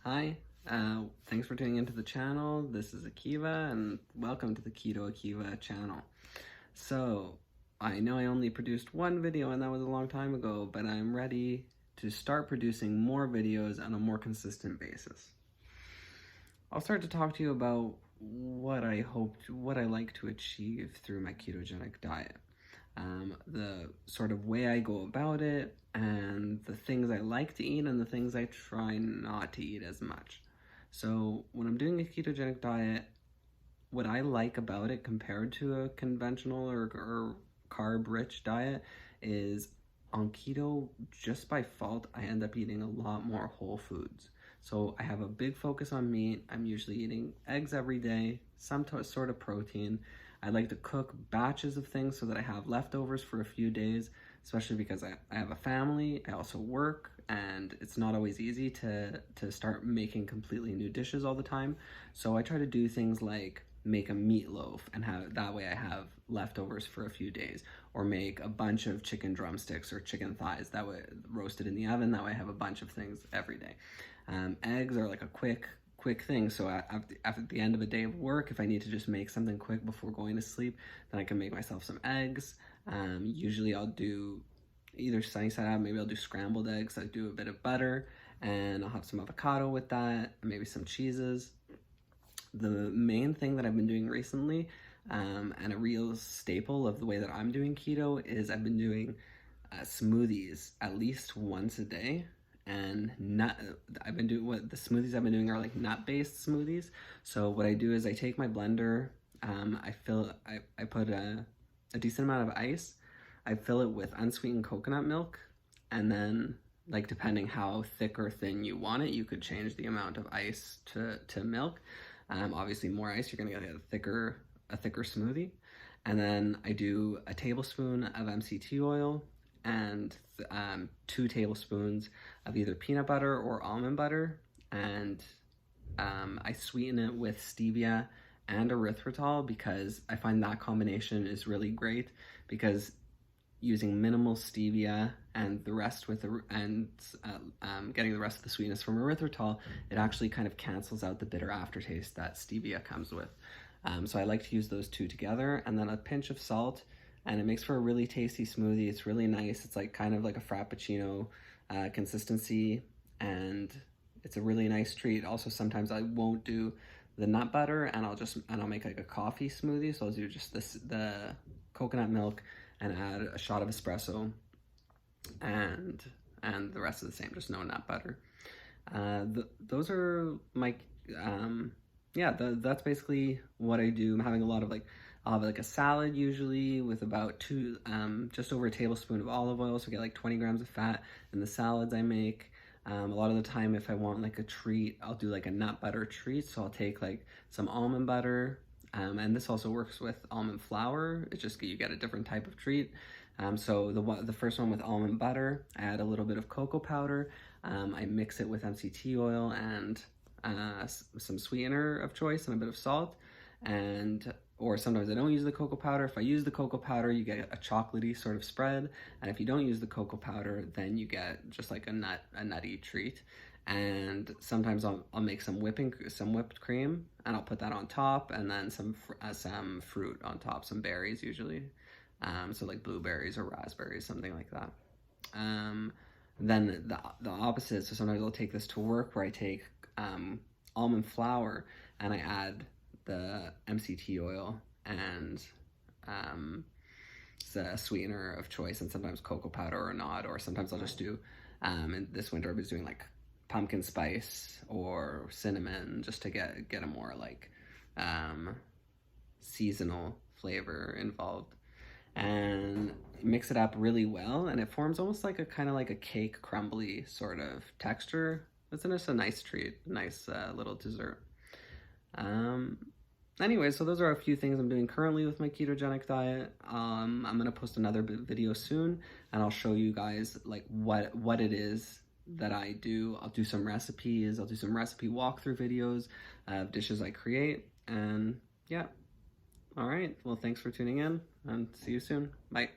Hi, thanks for tuning into the channel. This is Akiva, and welcome to the Keto Akiva channel. So, I know I only produced one video, and that was a long time ago, but I'm ready to start producing more videos on a more consistent basis. I'll start to talk to you about what I like to achieve through my ketogenic diet. The sort of way I go about it, and the things I like to eat, and the things I try not to eat as much. So when I'm doing a ketogenic diet, what I like about it compared to a conventional or carb-rich diet is on keto, just by fault, I end up eating a lot more whole foods. So I have a big focus on meat. I'm usually eating eggs every day, some sort of protein. I like to cook batches of things so that I have leftovers for a few days, especially because I have a family, I also work, and it's not always easy to start making completely new dishes all the time. So I try to do things like make a meatloaf and that way I have leftovers for a few days, or make a bunch of chicken drumsticks or chicken thighs, that way roasted in the oven, that way I have a bunch of things every day. Eggs are like a quick thing, so after the end of a day of work, if I need to just make something quick before going to sleep, then I can make myself some eggs. Usually I'll do either sunny side up, maybe I'll do scrambled eggs. I do a bit of butter, and I'll have some avocado with that, and maybe some cheeses. The main thing that I've been doing recently, and a real staple of the way that I'm doing keto, is I've been doing smoothies at least once a day. And the smoothies I've been doing are like nut-based smoothies. So what I do is I take my blender, I put a decent amount of ice, I fill it with unsweetened coconut milk, and then, like, depending how thick or thin you want it, you could change the amount of ice to milk. Obviously more ice, you're gonna get a thicker smoothie. And then I do a tablespoon of MCT oil and 2 tablespoons of either peanut butter or almond butter, and I sweeten it with stevia and erythritol because I find that combination is really great, because using minimal stevia and the rest getting the rest of the sweetness from erythritol, it actually kind of cancels out the bitter aftertaste that stevia comes with. So I like to use those two together, and then a pinch of salt, and it makes for a really tasty smoothie. It's really nice. It's like kind of like a frappuccino consistency, and it's a really nice treat. Also, sometimes I won't do the nut butter, and I'll make like a coffee smoothie. So I'll do just the coconut milk and add a shot of espresso, and the rest of the same, just no nut butter. Those are my that's basically what I do. I'm having a lot of I'll have like a salad usually with about just over a tablespoon of olive oil, so I get like 20 grams of fat in the salads I make. A lot of the time, if I want like a treat, I'll do like a nut butter treat. So I'll take like some almond butter, and this also works with almond flour. It's just you get a different type of treat. So the first one with almond butter, I add a little bit of cocoa powder. I mix it with MCT oil and some sweetener of choice and a bit of salt, or sometimes I don't use the cocoa powder. If I use the cocoa powder, you get a chocolatey sort of spread, and if you don't use the cocoa powder, then you get just like a nutty treat. And sometimes I'll make some whipped cream, and I'll put that on top, and then some fruit on top, some berries usually, so like blueberries or raspberries, something like that. Then the opposite, so sometimes I'll take this to work, where I take almond flour and I add the MCT oil and the sweetener of choice, and sometimes cocoa powder or not, or sometimes I'll just do, in this winter I was doing like pumpkin spice or cinnamon, just to get a more like seasonal flavor involved, and mix it up really well, and it forms almost like a kind of like a cake crumbly sort of texture. It's just a nice treat, nice little dessert. Anyway, so those are a few things I'm doing currently with my ketogenic diet. I'm gonna post another video soon, and I'll show you guys like what it is that I do. I'll do some recipes. I'll do some recipe walkthrough videos of dishes I create, and yeah. All right. Well, thanks for tuning in, and see you soon. Bye.